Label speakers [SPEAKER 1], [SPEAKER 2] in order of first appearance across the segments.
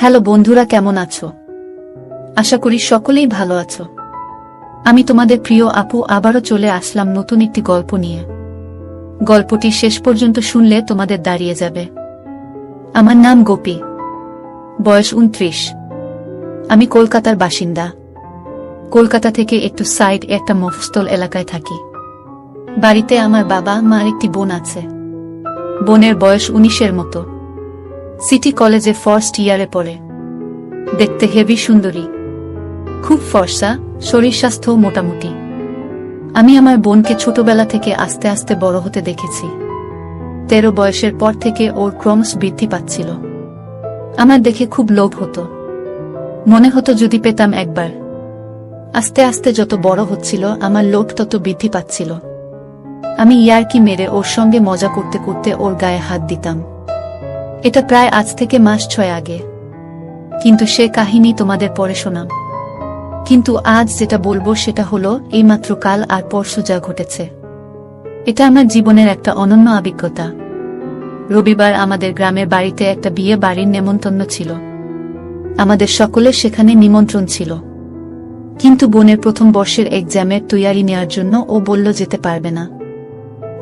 [SPEAKER 1] Hello বন্ধুরা, কেমন আছো? আশা করি সকলেই ভালো আছো। আমি তোমাদের প্রিয় আপু আবারও চলে আসলাম নতুন একটি গল্প নিয়ে। গল্পটি শেষ পর্যন্ত শুনলে তোমাদের দাঁড়িয়ে যাবে। আমার নাম গোপী, বয়স 29। আমি কলকাতার বাসিন্দা। কলকাতা থেকে একটু সাইড একটা মফস্বল এলাকায় থাকি। বাড়িতে আমার বাবা মার একটি বোন আছে। বোনের বয়স 19-এর মতো। সিটি কলেজে ফার্স্ট ইয়ারে পড়ে। দেখতে হেভি সুন্দরী, খুব ফর্সা, শরীর স্বাস্থ্য মোটামুটি। আমি আমার বোনকে ছোটবেলা থেকে আস্তে আস্তে বড় হতে দেখেছি। 13 বয়সের পর থেকে ওর ক্রমশ বৃদ্ধি পাচ্ছিল। আমার দেখে খুব লোভ হতো, মনে হতো যদি পেতাম একবার। আস্তে আস্তে যত বড় হচ্ছিল আমার লোভ তত বৃদ্ধি পাচ্ছিল। আমি ইয়ার্কি মেরে ওর সঙ্গে মজা করতে করতে ওর গায়ে হাত দিতাম। এটা প্রায় আজ থেকে মাস 6 আগে, কিন্তু সে কাহিনী তোমাদের পরে শোনাম। কিন্তু আজ যেটা বলবো সেটা হলো এইমাত্র কাল আর পরশু যা ঘটেছে। এটা আমার জীবনের একটা অনন্য অভিজ্ঞতা। রবিবার আমাদের গ্রামের বাড়িতে একটা বিয়ে বাড়ির নেমন্তন্ন ছিল। আমাদের সকলের সেখানে নিমন্ত্রণ ছিল, কিন্তু বোনের প্রথম বর্ষের এক্সামের তৈয়ারি নেওয়ার জন্য ও বলল যেতে পারবে না।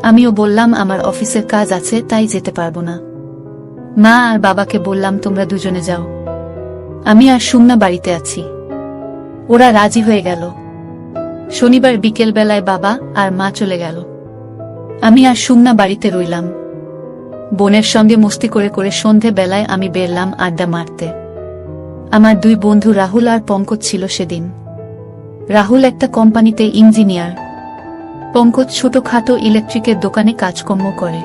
[SPEAKER 1] আমিও বললাম আমার অফিসের কাজ আছে, তাই যেতে পারবো না। মা আর বাবাকে বললাম তোমরা দুজনে যাও, আমি আর সুমনা বাড়িতে আছি। ওরা রাজি হয়ে গেল। শনিবার বিকেল বেলায় বাবা আর মা চলে গেল। আমি আর সুমনা বাড়িতে রইলাম। বোনের সঙ্গে মস্তি করে করে সন্ধে বেলায় আমি বেরলাম আড্ডা মারতে। আমার 2 বন্ধু রাহুল আর পঙ্কজ ছিল সেদিন। রাহুল একটা কোম্পানিতে ইঞ্জিনিয়ার, পঙ্কজ ছোটখাটো ইলেকট্রিকের দোকানে কাজকর্ম করে।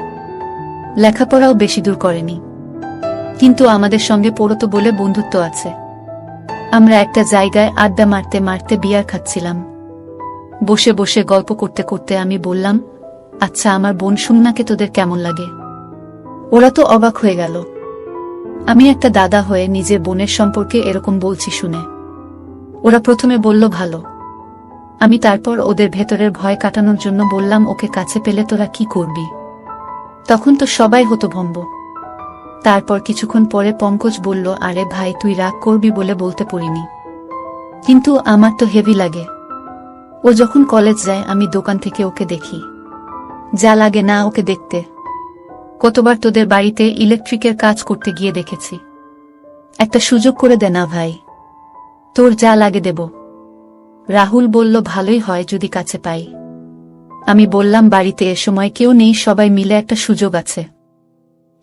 [SPEAKER 1] লেখাপড়াও বেশি দূর করেনি, কিন্তু আমাদের সঙ্গে পড়তো বলে বন্ধুত্ব আছে। আমরা একটা জায়গায় আড্ডা মারতে মারতে বিয়ার খাচ্ছিলাম। বসে বসে গল্প করতে করতে আমি বললাম, আচ্ছা আমার বোন সুমনাকে তোদের কেমন লাগে? ওরা তো অবাক হয়ে গেল। আমি একটা দাদা হয়ে নিজের বোনের সম্পর্কে এরকম বলছি শুনে ওরা প্রথমে বলল ভালো। আমি তারপর ওদের ভেতরের ভয় কাটানোর জন্য বললাম, ওকে কাছে পেলে তোরা কি করবি? তখন তো সবাই হতভম্ব। তারপর কিছুক্ষণ পরে পঙ্কজ বলল, আরে ভাই তুই রাগ করবি বলে বলতে পারিনি, কিন্তু আমার তো হেভি লাগে। ও যখন কলেজ যায় আমি দোকান থেকে ওকে দেখি, যা লাগে না ওকে দেখতে। কতবার তোদের বাড়িতে ইলেকট্রিকের কাজ করতে গিয়ে দেখেছি। একটা সুযোগ করে দে না ভাই, তোর যা লাগে দেব। রাহুল বলল, ভালোই হয় যদি কাছে পাই। আমি বললাম, বাড়িতে এ সময় কেউ নেই, সবাই মিলে একটা সুযোগ আছে,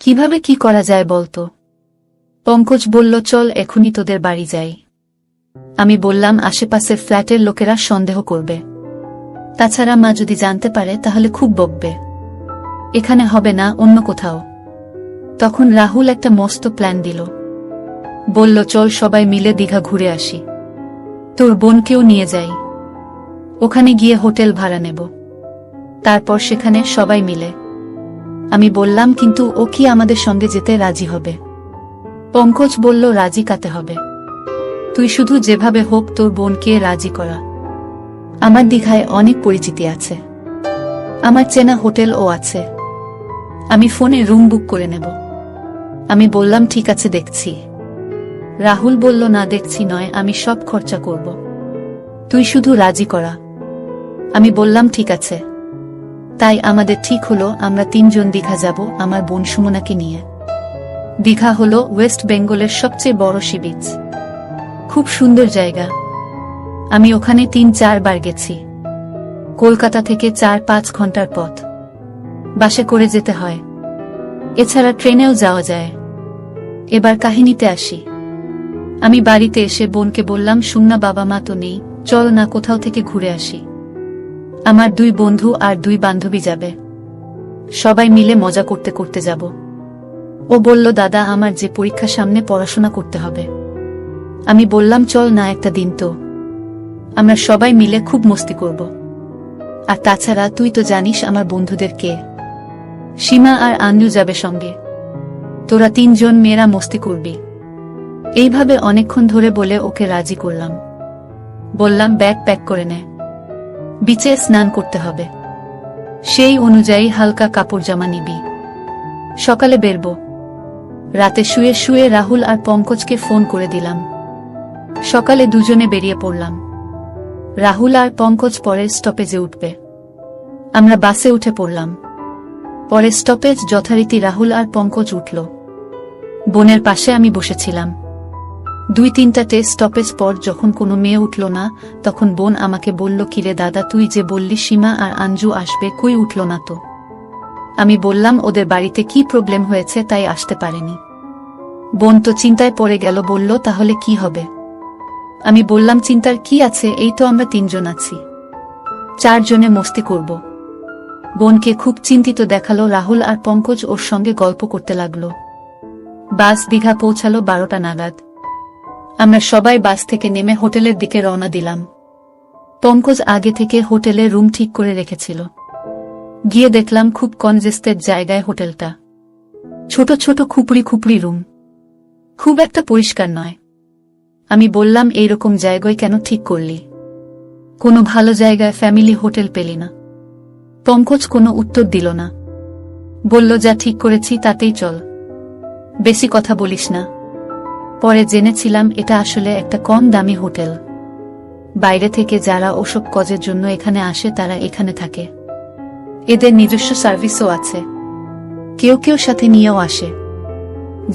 [SPEAKER 1] কিভাবে কি করা যায় বলতো? পঙ্কজ বলল, চল এখনই তোদের বাড়ি যাই। আমি বললাম, আশেপাশের ফ্ল্যাটের লোকেরা সন্দেহ করবে, তাছাড়া মা যদি জানতে পারে তাহলে খুব বকবে। এখানে হবে না, অন্য কোথাও। তখন রাহুল একটা মস্ত প্ল্যান দিল। বলল, চল সবাই মিলে দীঘা ঘুরে আসি, তোর বোনকেও নিয়ে যাই। ওখানে গিয়ে হোটেল ভাড়া নেব, তারপর সেখানে সবাই মিলে। আমি বললাম, কিন্তু ও কি আমাদের সঙ্গে যেতে রাজি হবে? পঙ্কজ বলল, রাজি কাতে হবে? তুই শুধু যেভাবে হোক তোর বোনকে রাজি করা। আমার দীঘায় অনেক পরিচিতি আছে, আমার চেনা হোটেলও আছে, আমি ফোনে রুম বুক করে নেব। আমি বললাম, ঠিক আছে দেখছি। রাহুল বলল, না দেখছি নয়, আমি সব খরচা করব, তুই শুধু রাজি করা। আমি বললাম, ঠিক আছে। তাই আমাদের ঠিক হলো আমরা 3 জন দীঘা যাব, আমার বোন সুমনাকে নিয়ে। দীঘা হলো ওয়েস্ট বেঙ্গলের সবচেয়ে বড় সি বিচ, খুব সুন্দর জায়গা। আমি ওখানে 3-4 বার গেছি। কলকাতা থেকে 4-5 ঘন্টার পথ, বাসে করে যেতে হয়, এছাড়া ট্রেনেও যাওয়া যায়। এবার কাহিনীতে আসি। আমি বাড়িতে এসে বোনকে বললাম, সুমনা বাবা মা তো নেই, চল না কোথাও থেকে ঘুরে আসি। আমার 2 বন্ধু আর 2 বান্ধবী যাবে, সবাই মিলে মজা করতে করতে যাব। ও বলল, দাদা আমার যে পরীক্ষা সামনে, পড়াশোনা করতে হবে। আমি বললাম, চল না একটা দিন তো, আমরা সবাই মিলে খুব মস্তি করব। আর তাছাড়া তুই তো জানিস আমার বন্ধুদের কে, সীমা আর আঞ্জু যাবে সঙ্গে, তোরা 3 জন মেয়েরা মস্তি করবি। এইভাবে অনেকক্ষণ ধরে বলে ওকে রাজি করলাম। বললাম, ব্যাগ প্যাক করে নে, বিচে স্নান করতে হবে, সেই অনুযায়ী হালকা কাপড় জামা নিবি, সকালে বেরবো। রাতে শুয়ে শুয়ে রাহুল আর পঙ্কজকে ফোন করে দিলাম। সকালে দুজনে বেরিয়ে পড়লাম। রাহুল আর পঙ্কজ পরের স্টপেজে উঠবে। আমরা বাসে উঠে পড়লাম। পরের স্টপেজ যথারীতি রাহুল আর পঙ্কজ উঠল। বোনের পাশে আমি বসেছিলাম। 2-3টা স্টপেজ পর যখন কোনো মেয়ে উঠল না, তখন বোন আমাকে বলল, কিরে দাদা, তুই যে বললি সীমা আর আঞ্জু আসবে, কই উঠল না তো? আমি বললাম, ওদের বাড়িতে কি প্রবলেম হয়েছে তাই আসতে পারেনি। বোন তো চিন্তায় পড়ে গেল, বলল, তাহলে কি হবে? আমি বললাম, চিন্তার কি আছে, এই তো আমরা 3 জন আছি, 4 জনে মস্তি করব। বোনকে খুব চিন্তিত দেখালো। রাহুল আর পঙ্কজ ওর সঙ্গে গল্প করতে লাগলো। বাস দীঘা পৌঁছালো 12টা নাগাদ। আমরা সবাই বাস থেকে নেমে হোটেলের দিকে রওনা দিলাম। পঙ্কজ আগে থেকে হোটেলে রুম ঠিক করে রেখেছিল। গিয়ে দেখলাম খুব কনজেস্টেড জায়গায় হোটেলটা। ছোট ছোট খুপড়ি খুপড়ি রুম, খুব একটা পরিষ্কার নয়। আমি বললাম, এইরকম জায়গায় কেন ঠিক করলি? কোনো ভালো জায়গায় ফ্যামিলি হোটেল পেলি না? পঙ্কজ কোনো উত্তর দিল না। বলল, যা ঠিক করেছি তাতেই চল, বেশি কথা বলিস না। পরে জেনেছিলাম এটা আসলে একটা কম দামি হোটেল। বাইরে থেকে যারা ওসব কাজের জন্য এখানে আসে তারা এখানে থাকে। এদের নিজস্ব সার্ভিসও আছে, কেউ কেউ সাথে নিয়েও আসে।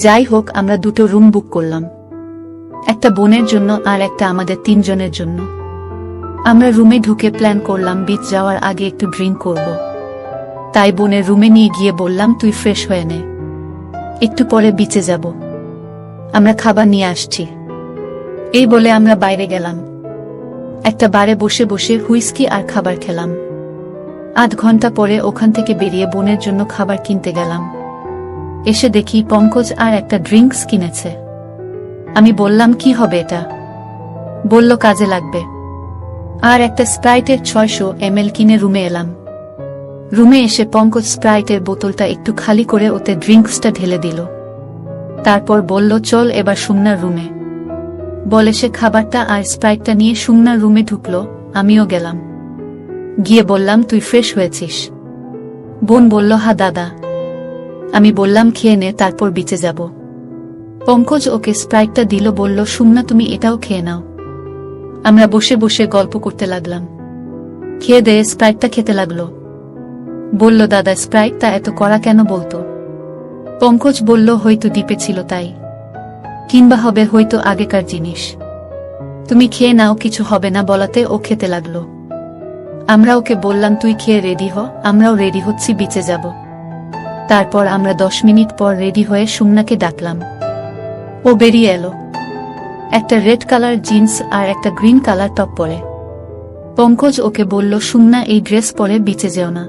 [SPEAKER 1] যাই হোক, আমরা 2টো রুম বুক করলাম, একটা বোনের জন্য আর একটা আমাদের 3 জনের জন্য। আমরা রুমে ঢুকে প্ল্যান করলাম বিচ যাওয়ার আগে একটু ড্রিঙ্ক করব। তাই বোনের রুমে নিয়ে গিয়ে বললাম, তুই ফ্রেশ হয়ে নে, একটু পরে বিচে যাব, আমরা খাবার নিয়ে আসছি। এই বলে আমরা বাইরে গেলাম। একটা বারে বসে বসে হুইস্কি আর খাবার খেলাম। আধ ঘন্টা পরে ওখান থেকে বেরিয়ে বোনের জন্য খাবার কিনতে গেলাম। এসে দেখি পঙ্কজ আর একটা ড্রিঙ্কস কিনেছে। আমি বললাম, কি হবে এটা? বলল, কাজে লাগবে। আর একটা স্প্রাইটের 600 ml কিনে রুমে এলাম। রুমে এসে পঙ্কজ স্প্রাইটের বোতলটা একটু খালি করে ওতে ড্রিঙ্কসটা ঢেলে দিল। তারপর বলল, চল এবার সুমনার রুমে। বলে সে খাবারটা আর স্প্রাইটটা নিয়ে সুমনার রুমে ঢুকলো। আমিও গেলাম। গিয়ে বললাম, তুই ফ্রেশ হয়েছিস? বোন বলল, হা দাদা। আমি বললাম, খেয়ে নে, তারপর বিচে যাব। পঙ্কজ ওকে স্প্রাইটটা দিল, বলল, সুমনা তুমি এটাও খেয়ে নাও। আমরা বসে বসে গল্প করতে লাগলাম। খেয়ে দিয়ে স্প্রাইটটা খেতে লাগলো। বলল, দাদা স্প্রাইটটা এত কড়া কেন বলতো? পঙ্কজ বলল, হয়তো দ্বীপে ছিল তাই, কিংবা হবে হয়তো আগেকার জিনিস। তুমি খেয়ে নাও, কিছু হবে না বলাতে ও খেতে লাগলো। আমরা ওকে বললাম, তুই খেয়ে রেডি হ, আমরাও রেডি হচ্ছি, বিচে যাব। তারপর আমরা 10 মিনিট পর রেডি হয়ে সুমনাকে ডাকলাম। ও বেরিয়ে এলো, একটা রেড কালার জিন্স আর একটা গ্রিন কালার টপ পরে। পঙ্কজ ওকে বলল, সুমনা এই ড্রেস পরে বিচে যেও না,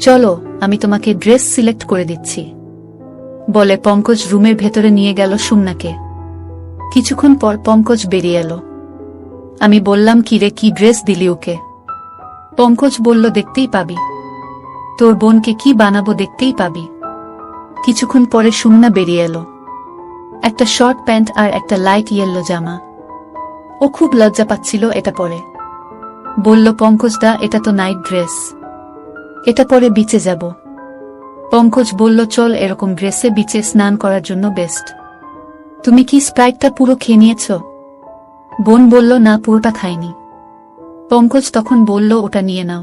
[SPEAKER 1] চলো আমি তোমাকে ড্রেস সিলেক্ট করে দিচ্ছি। বলে পঙ্কজ রুমের ভেতরে নিয়ে গেল সুমনাকে। কিছুক্ষণ পর পঙ্কজ বেরিয়ে এলো। আমি বললাম, কিরে, কি ড্রেস দিলি ওকে? পঙ্কজ বলল, দেখতেই পাবি, তোর বোনকে কি বানাবো, দেখতেই পাবি। কিছুক্ষণ পরে সুমনা বেরিয়ে এলো, একটা শর্ট প্যান্ট আর একটা লাইট ইয়েলো জামা। ও খুব লজ্জা পাচ্ছিল এটা পরে। বলল, পঙ্কজ দা, এটা তো নাইট ড্রেস, এটা পরে বিচে যাব। পঙ্কজ বলল, চল, এরকম ড্রেসে বিচে স্নান করার জন্য বেস্ট। তুমি কি স্প্রাইটটা পুরো খেয়ে নিয়েছ? বোন বলল, না, পুরোটা খাইনি। পঙ্কজ তখন বলল, ওটা নিয়ে নাও,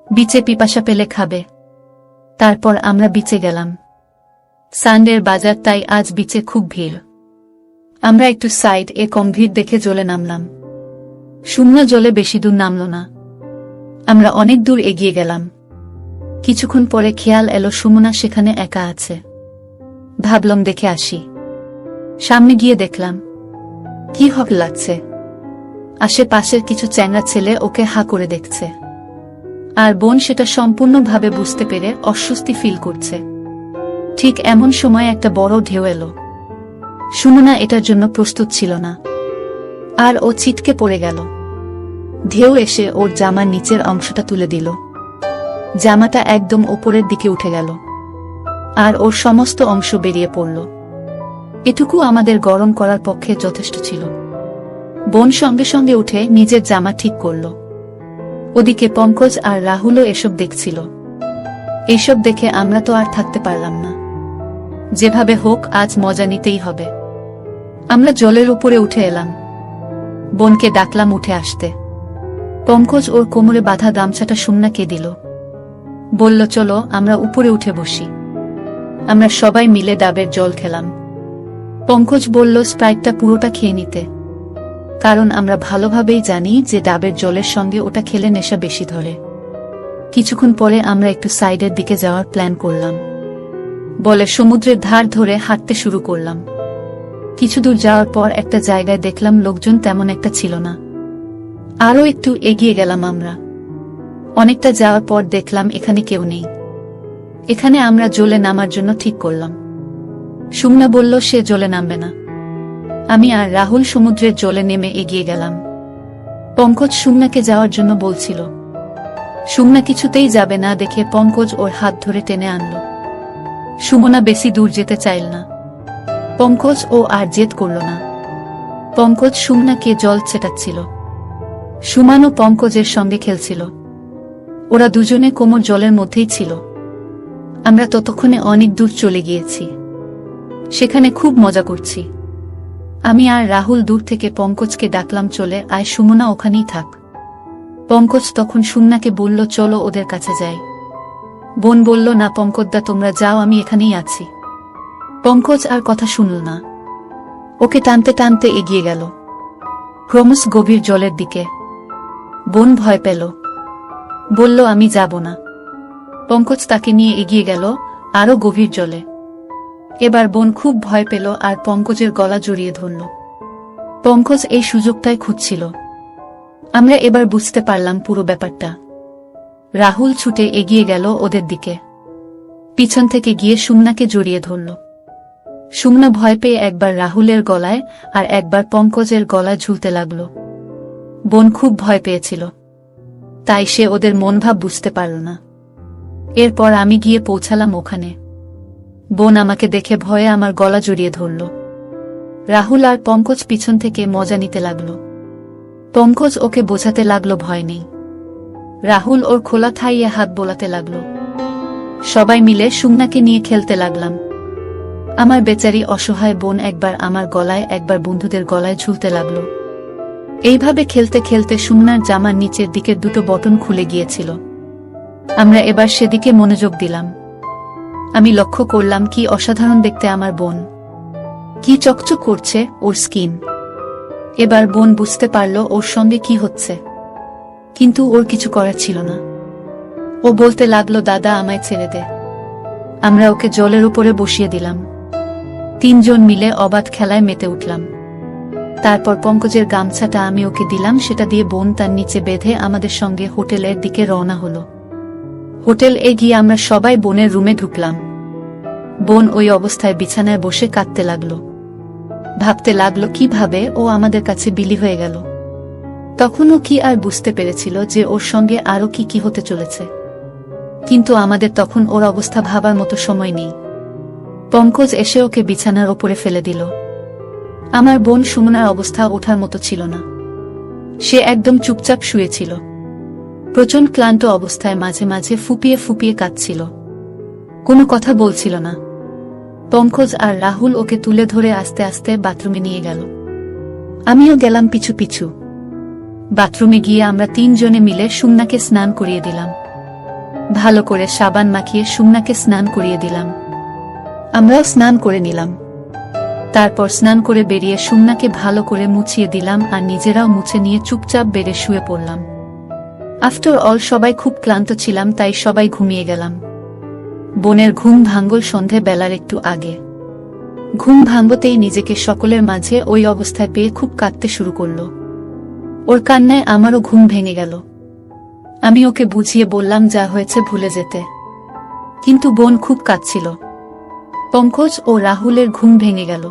[SPEAKER 1] বিচে পিপাসা পেলে খাবে। তারপর আমরা বিচে গেলাম। সানডের বাজার, তাই আজ বিচে খুব ভিড়। আমরা একটু সাইড এ কম ভিড় দেখে জলে নামলাম। সুমনা জলে বেশি দূর নামল না। আমরা অনেক দূর এগিয়ে গেলাম। কিছুক্ষণ পরে খেয়াল এলো সুমনা সেখানে একা আছে। ভাবলাম দেখে আসি। সামনে গিয়ে দেখলাম কি হক লাগছে, আশেপাশের কিছু চ্যাংড়া ছেলে ওকে হা করে দেখছে। আর বোন সেটা সম্পূর্ণভাবে বুঝতে পেরে অস্বস্তি ফিল করছে। ঠিক এমন সময় একটা বড় ঢেউ এলো। সুমনা এটার জন্য প্রস্তুত ছিল না, আর ও ছিটকে পড়ে গেল। ঢেউ এসে ওর জামার নিচের অংশটা তুলে দিল। জামাটা একদম ওপরের দিকে উঠে গেল, আর ওর সমস্ত অংশ বেরিয়ে পড়ল। এটুকু আমাদের গরম করার পক্ষে যথেষ্ট ছিল। বোন সঙ্গে সঙ্গে উঠে নিজের জামা ঠিক করল। ওদিকে পঙ্কজ আর রাহুলও এসব দেখছিল। এইসব দেখে আমরা তো আর থাকতে পারলাম না। যেভাবে হোক আজ মজা নিতেই হবে। আমরা জলের উপরে উঠে এলাম। বোনকে ডাকলাম উঠে আসতে। পঙ্কজ ওর কোমরে বাঁধা গামছাটা সুমনাকে দিল। বলল, চলো আমরা উপরে উঠে বসি। আমরা সবাই মিলে ডাবের জল খেলাম। পঙ্কজ বলল স্প্রাইটটা পুরোটা খেয়ে নিতে, কারণ আমরা ভালোভাবেই জানি যে ডাবের জলের সঙ্গে ওটা খেলে নেশা বেশি ধরে। কিছুক্ষণ পরে আমরা একটু সাইডের দিকে যাওয়ার প্ল্যান করলাম বলে সমুদ্রের ধার ধরে হাঁটতে শুরু করলাম। কিছু দূর যাওয়ার পর একটা জায়গায় দেখলাম লোকজন তেমন একটা ছিল না। আরও একটু এগিয়ে গেলাম আমরা। অনেকটা যাওয়ার পর দেখলাম এখানে কেউ নেই। এখানে আমরা জলে নামার জন্য ঠিক করলাম। সুমনা বলল সে জলে নামবে না। আমি আর রাহুল সমুদ্রের জলে নেমে এগিয়ে গেলাম। পঙ্কজ সুমনাকে যাওয়ার জন্য বলছিল। সুমনা কিছুতেই যাবে না দেখে পঙ্কজ ওর হাত ধরে টেনে আনল। সুমনা বেশি দূর যেতে চাইল না। পঙ্কজ ও আর জেদ করল না। পঙ্কজ সুমনাকে জল ছেটাচ্ছিল। সুমানও পঙ্কজের সঙ্গে খেলছিল। ওরা দুজনে কোমর জলের মধ্যেই ছিল। আমরা ততক্ষণে অনেক দূর চলে গিয়েছি। সেখানে খুব মজা করছি। আমি আর রাহুল দূর থেকে পঙ্কজকে ডাকলাম, চলে আয় সুমনা, ওখানেই থাক। পঙ্কজ তখন সুমনাকে বলল, চলো ওদের কাছে যাই। বোন বলল, না পঙ্কজদা তোমরা যাও, আমি এখানেই আছি। পঙ্কজ আর কথা শুনল না। ওকে টানতে টানতে এগিয়ে গেল ক্রমশ গভীর জলের দিকে। বোন ভয় পেল, বলল আমি যাব না। পঙ্কজ তাকে নিয়ে এগিয়ে গেল আরো গভীর জলে। এবার বোন খুব ভয় পেল আর পঙ্কজের গলা জড়িয়ে ধরল। পঙ্কজ এই সুযোগটাই খুঁজছিল। আমরা এবার বুঝতে পারলাম পুরো ব্যাপারটা। রাহুল ছুটে এগিয়ে গেল ওদের দিকে। পিছন থেকে গিয়ে সুমনাকে জড়িয়ে ধরল। সুমনা ভয় পেয়ে একবার রাহুলের গলায় আর একবার পঙ্কজের গলায় ঝুলতে লাগল। বোন খুব ভয় পেয়েছিল, তাই সে ওদের মনভাব বুঝতে পারল না। এরপর আমি গিয়ে পৌঁছালাম ওখানে। বোন আমাকে দেখে ভয়ে আমার গলা জড়িয়ে ধরল। রাহুল আর পঙ্কজ পিছন থেকে মজা নিতে লাগল। পঙ্কজ ওকে বোঝাতে লাগলো ভয় নেই। রাহুল ওর খোলা থাইয়ে হাত বোলাতে লাগল। সবাই মিলে সুমনাকে নিয়ে খেলতে লাগলাম। আমার বেচারি অসহায় বোন একবার আমার গলায় একবার বন্ধুদের গলায় ঝুলতে লাগল। এইভাবে খেলতে খেলতে সুমনার জামার নিচের দিকের দুটো বটন খুলে গিয়েছিল। আমরা এবার সেদিকে মনোযোগ দিলাম। আমি লক্ষ্য করলাম কি অসাধারণ দেখতে আমার বোন, কি চকচক করছে ওর স্কিন। এবার বোন বুঝতে পারল ওর সঙ্গে কি হচ্ছে, কিন্তু ওর কিছু করার ছিল না। ও বলতে লাগলো, দাদা আমায় ছেড়ে দে। আমরা ওকে জলের উপরে বসিয়ে দিলাম। তিনজন মিলে অবাধ খেলায় মেতে উঠলাম। তারপর পঙ্কজের গামছাটা আমি ওকে দিলাম, সেটা দিয়ে বোন তার নিচে বেঁধে আমাদের সঙ্গে হোটেলের দিকে রওনা হলো। হোটেল গিয়ে আমরা সবাই বোনের রুমে ঢুকলাম। বোন ওই অবস্থায় বিছানায় বসে কাঁদতে লাগলো। ভাবতে লাগলো কিভাবে ও আমাদের কাছে বিলি হয়ে গেল। তখনও কি আর বুঝতে পেরেছিল যে ওর সঙ্গে আরো কি কি হতে চলেছে। কিন্তু আমাদের তখন ওর অবস্থা ভাবার মতো সময় নেই। পঙ্কজ এসে ওকে বিছানার ওপরে ফেলে দিল। আমার বোন সুমনার অবস্থা ওঠার মতো ছিল না। সে একদম চুপচাপ শুয়েছিল। প্রচণ্ড ক্লান্ত অবস্থায় মাঝে মাঝে ফুপিয়ে ফুপিয়ে কাঁদছিল, কোনো কথা বলছিল না। পঙ্কজ আর রাহুল ওকে তুলে ধরে আস্তে আস্তে বাথরুমে নিয়ে গেল। আমিও গেলাম পিছু পিছু। বাথরুমে গিয়ে আমরা তিনজনে মিলে সুমনাকে স্নান করিয়ে দিলাম। ভালো করে সাবান মাখিয়ে সুমনাকে স্নান করিয়ে দিলাম। আমরাও স্নান করে নিলাম। তারপর স্নান করে বেরিয়ে সুমনাকে ভালো করে মুছিয়ে দিলাম আর নিজেরাও মুছে নিয়ে চুপচাপ বেড়ে শুয়ে পড়লাম। আফটার অল সবাই খুব ক্লান্ত ছিলাম, তাই সবাই ঘুমিয়ে গেলাম। বোনের ঘুম ভাঙল সন্ধে বেলার একটু আগে। ঘুম ভাঙতেই নিজেকে সকলের মাঝে ওই অবস্থায় পেয়ে খুব কাঁদতে শুরু করল। ওর কান্নায় আমারও ঘুম ভেঙে গেল। আমি ওকে বুঝিয়ে বললাম যা হয়েছে ভুলে যেতে, কিন্তু বোন খুব কাঁদছিল। পঙ্কজ ও রাহুলের ঘুম ভেঙে গেল।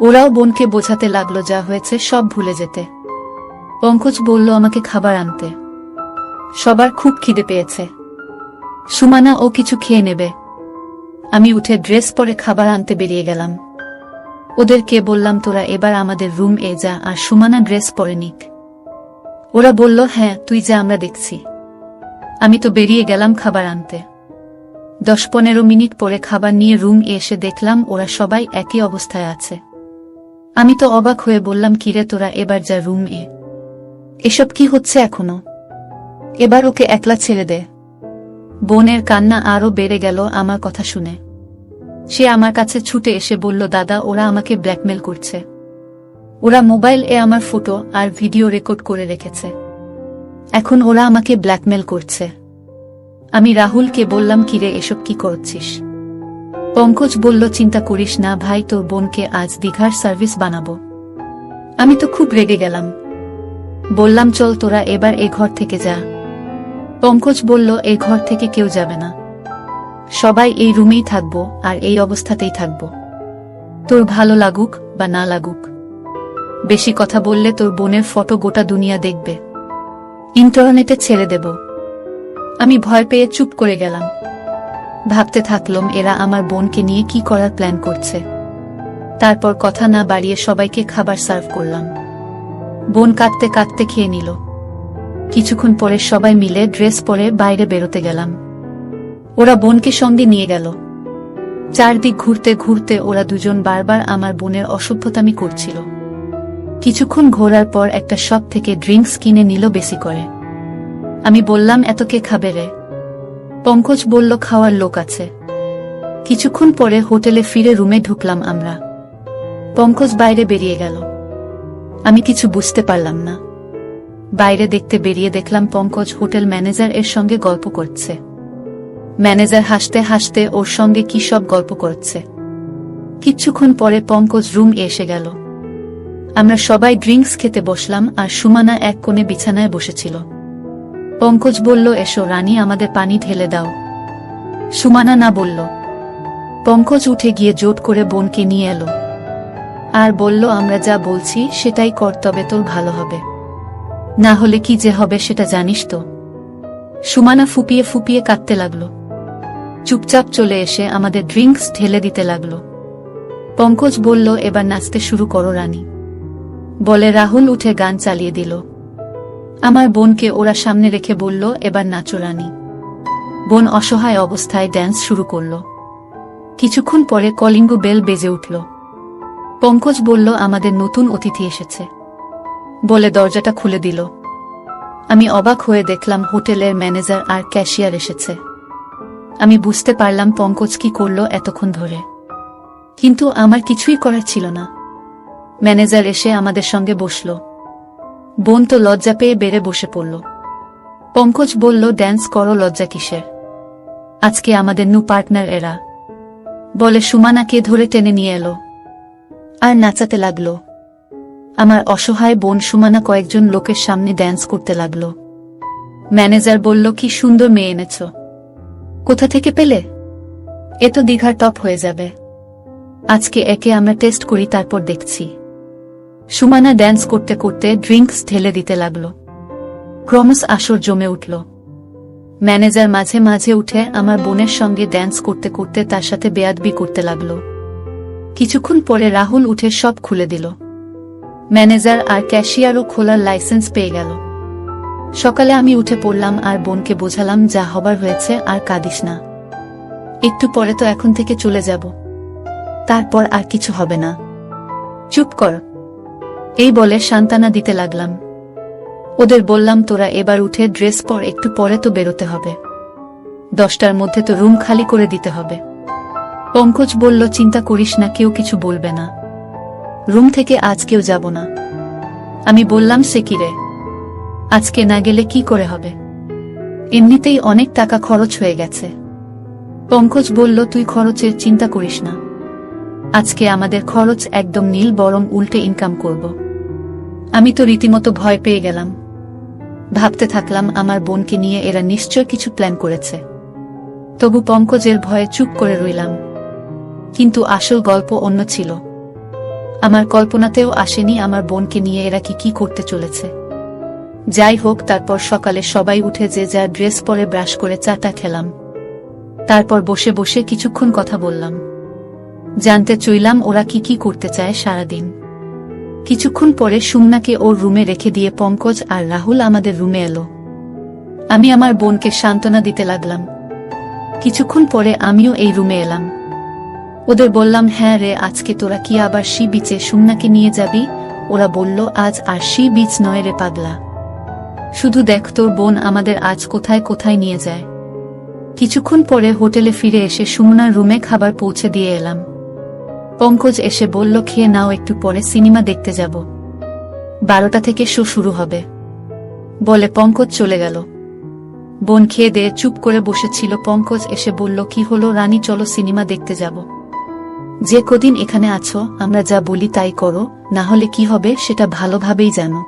[SPEAKER 1] ওরাও বোনকে বোঝাতে লাগলো যা হয়েছে সব ভুলে যেতে। পঙ্কজ বলল আমাকে খাবার আনতে, সবার খুব খিদে পেয়েছে। সুমানা ও কিছু খেয়ে নেবে। আমি উঠে ড্রেস পরে খাবার আনতে বেরিয়ে গেলাম। ওদেরকে বললাম তোরা এবার আমাদের রুম যা আর সুমানা ড্রেস পরে নিক। ওরা বলল হ্যাঁ তুই যা, আমরা দেখছি। আমি তো বেরিয়ে গেলাম খাবার আনতে। 10-15 মিনিট পরে খাবার নিয়ে রুম এসে দেখলাম ওরা সবাই একই অবস্থায় আছে। আমি তো অবাক হয়ে বললাম, কিরে তোরা এবার যা রুম এ, এসব কি হচ্ছে এখনো? এবার ওকে একলা ছেড়ে দে। বোনের কান্না আরো বেড়ে গেল আমার কথা শুনে। সে আমার কাছে ছুটে এসে বলল, দাদা ওরা আমাকে ব্ল্যাকমেল করছে। ওরা মোবাইল এ আমার ফটো আর ভিডিও রেকর্ড করে রেখেছে। এখন ওরা আমাকে ব্ল্যাকমেল করছে। আমি রাহুলকে বললাম, কিরে এসব কি করছিস? পঙ্কজ বলল, চিন্তা করিস না ভাই, তোর বোনকে আজ দীঘার সার্ভিস বানাবো। আমি তো খুব রেগে গেলাম। বললাম, চল তোরা এবার এ ঘর থেকে যা। পঙ্কজ বলল, এই ঘর থেকে কেউ যাবে না, সবাই এই রুমেই থাকবো আর এই অবস্থাতেই থাকবো, তোর ভালো লাগুক বা না লাগুক। বেশি কথা বললে তোর বোনের ফটো গোটা দুনিয়া দেখবে, ইন্টারনেটে ছেড়ে দেব। আমি ভয় পেয়ে চুপ করে গেলাম। ভাবতে থাকলাম এরা আমার বোনকে নিয়ে কি করার প্ল্যান করছে। তারপর কথা না বাড়িয়ে সবাইকে খাবার সার্ভ করলাম। বোন কাঁদতে কাঁদতে খেয়ে নিল। কিছুক্ষণ পরে সবাই মিলে ড্রেস পরে বাইরে বেরোতে গেলাম। ওরা বোনকে সঙ্গে নিয়ে গেল। চারদিক ঘুরতে ঘুরতে ওরা দুজন বারবার আমার বোনের অসভ্যতামি করছিল। কিছুক্ষণ ঘোরার পর একটা শপ থেকে ড্রিঙ্কস কিনে নিল বেশি করে। আমি বললাম, এত কে খাবে রে? পঙ্কজ বলল, খাওয়ার লোক আছে। কিছুক্ষণ পরে হোটেলে ফিরে রুমে ঢুকলাম আমরা। পঙ্কজ বাইরে বেরিয়ে গেল। আমি কিছু বুঝতে পারলাম না। বাইরে দেখতে বেরিয়ে দেখলাম পঙ্কজ হোটেল ম্যানেজার এর সঙ্গে গল্প করছে। ম্যানেজার হাসতে হাসতে ওর সঙ্গে কি সব গল্প করছে। কিছুক্ষণ পরে পঙ্কজ রুম এসে গেল। আমরা সবাই ড্রিঙ্কস খেতে বসলাম আর সুমানা এক কোণে বিছানায় বসেছিল। পঙ্কজ বলল, এসো রানী, আমাদের পানি ঢেলে দাও। সুমানা না বলল। পঙ্কজ উঠে গিয়ে জোট করে বোনকে নিয়ে এলো আর বলল, আমরা যা বলছি সেটাই কর, তবে তোর ভালো হবে, না হলে কি যে হবে সেটা জানিস তো। সুমানা ফুপিয়ে ফুপিয়ে কাঁদতে লাগলো। চুপচাপ চলে এসে আমাদের ড্রিঙ্কস ঢেলে দিতে লাগলো। পঙ্কজ বলল, এবার নাচতে শুরু করো রানী, বলে রাহুল উঠে গান চালিয়ে দিল। আমার বোনকে ওরা সামনে রেখে বলল, এবার নাচো রানী। বোন অসহায় অবস্থায় ড্যান্স শুরু করল। কিছুক্ষণ পরে কলিঙ্গ বেল বেজে উঠল। পঙ্কজ বলল, আমাদের নতুন অতিথি এসেছে, বলে দরজাটা খুলে দিল। আমি অবাক হয়ে দেখলাম হোটেলের ম্যানেজার আর ক্যাশিয়ার এসেছে। আমি বুঝতে পারলাম পঙ্কজ কি করল এতক্ষণ ধরে, কিন্তু আমার কিছুই করার ছিল না। ম্যানেজার এসে আমাদের সঙ্গে বসল। বোন তো লজ্জা পেয়ে বেড়ে বসে পড়ল। পঙ্কজ বলল, ড্যান্স করো, লজ্জা কিসের? আজকে আমাদের নিউ পার্টনার এরা, বলে সুমানাকে ধরে টেনে নিয়ে এলো আর নাচাতে লাগলো। আমার অসহায় বোন সুমানা কয়েকজন লোকের সামনে ড্যান্স করতে লাগলো। ম্যানেজার বলল, কি সুন্দর মেয়ে এনেছ, কোথা থেকে পেলে? এ তো দীঘার টপ হয়ে যাবে। আজকে একে আমরা টেস্ট করি, তারপর দেখছি। সুমানা ড্যান্স করতে করতে ড্রিঙ্কস ঢেলে দিতে লাগলো। ক্রমশ আসর জমে উঠল। ম্যানেজার মাঝে মাঝে উঠে আমার বোনের সঙ্গে ড্যান্স করতে করতে তার সাথে বেয়াদবি করতে লাগলো। কিছুক্ষণ পরে রাহুল উঠে সব খুলে দিল। ম্যানেজার আর ক্যাশিয়ারও খোলার লাইসেন্স পেয়ে গেল। সকালে আমি উঠে পড়লাম আর বোনকে বোঝালাম, যা হবার হয়েছে আর কাঁদিস না, একটু পরে তো এখন থেকে চলে যাব, তারপর আর কিছু হবে না, চুপ কর, এই বলে সান্ত্বনা দিতে লাগলাম। ওদের বললাম, তোরা এবার উঠে ড্রেস পর, একটু পরে তো বেরোতে হবে, 10টার মধ্যে তো রুম খালি করে দিতে হবে। পঙ্কজ বলল, চিন্তা করিস না, কেউ কিছু বলবে না, রুম থেকে আজ কেউ যাব না। আমি বললাম, সে কি রে, আজকে না গেলে কি করে হবে, এমনিতেই অনেক টাকা খরচ হয়ে গেছে। পঙ্কজ বলল, তুই খরচের চিন্তা করিস না, আজকে আমাদের খরচ একদম নীল, বরং উল্টে ইনকাম করব। আমি তো রীতিমতো ভয় পেয়ে গেলাম। ভাবতে থাকলাম আমার বোনকে নিয়ে এরা নিশ্চয় কিছু প্ল্যান করেছে। তবু পঙ্কজের ভয়ে চুপ করে রইলাম। কিন্তু আসল গল্প অন্য ছিল। আমার কল্পনাতেও আসেনি আমার বোনকে নিয়ে এরা কি করতে চলেছে। যাই হোক, তারপর সকালে সবাই উঠে যে যা ড্রেস পরে ব্রাশ করে চাটা খেলাম। তারপর বসে বসে কিছুক্ষণ কথা বললাম, জানতে চাইলাম ওরা কি করতে চায় সারাদিন। কিছুক্ষণ পরে সুমনাকে ওর রুমে রেখে দিয়ে পঙ্কজ আর রাহুল আমাদের রুমে এলো। আমি আমার বোনকে সান্ত্বনা দিতে লাগলাম। কিছুক্ষণ পরে আমিও এই রুমে এলাম। ওদের বললাম, হ্যাঁ রে, আজকে তোরা কি আবার সি বিচে সুমনাকে নিয়ে যাবি? ওরা বলল, আজ আর সি বিচ নয় রে পাগলা, শুধু দেখ তোর বোন আমাদের আজ কোথায় কোথায় নিয়ে যায়। কিছুক্ষণ পরে হোটেলে ফিরে এসে সুমনার রুমে খাবার পৌঁছে দিয়ে এলাম। পঙ্কজ এসে বলল, খেয়ে নাও, একটু পরে সিনেমা দেখতে যাব, 12টা থেকে শো শুরু হবে বলে পঙ্কজ চলে গেল। বোন খেয়ে দিয়ে চুপ করে বসেছিল। পঙ্কজ এসে বলল, কি হলো রানী, চলো সিনেমা দেখতে যাব। যে কদিন এখানে আছো আমরা যা বলি তাই করো, না হলে কি হবে সেটা ভালোভাবেই জানো।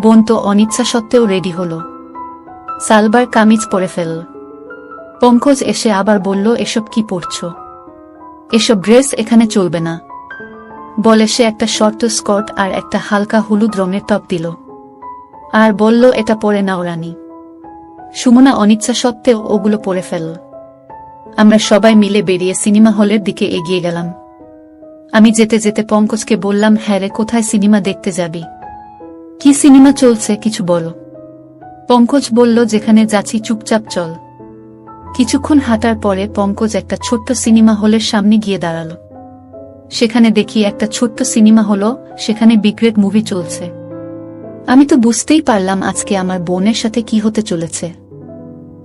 [SPEAKER 1] বোন তো অনিচ্ছা সত্ত্বেও রেডি হলো, সালবার কামিজ পরে ফেলল। পঙ্কজ এসে আবার বলল, এসব কি পরছো? এসব ড্রেস এখানে চলবে না বলে সে একটা শর্ট স্কার্ট আর একটা হালকা হলুদ রঙের টপ দিল আর বলল, এটা পরে নাও রানী। সুমনা অনিচ্ছা সত্ত্বেও ওগুলো পরে ফেলল। আমরা সবাই মিলে বেরিয়ে সিনেমা হলের দিকে এগিয়ে গেলাম। আমি যেতে যেতে পঙ্কজকে বললাম, হ্যাঁ রে, কোথায় সিনেমা দেখতে যাবি? কি সিনেমা চলছে কিছু বলো। পঙ্কজ বলল, যেখানে যাচ্ছি চুপচাপ চল। কিছুক্ষণ হাঁটার পরে পঙ্কজ একটা ছোট্ট সিনেমা হলের সামনে গিয়ে দাঁড়াল। সেখানে দেখি একটা ছোট্ট সিনেমা হলো, সেখানে বিগ্রেড মুভি চলছে। আমি তো বুঝতেই পারলাম আজকে আমার বোনের সাথে কি হতে চলেছে।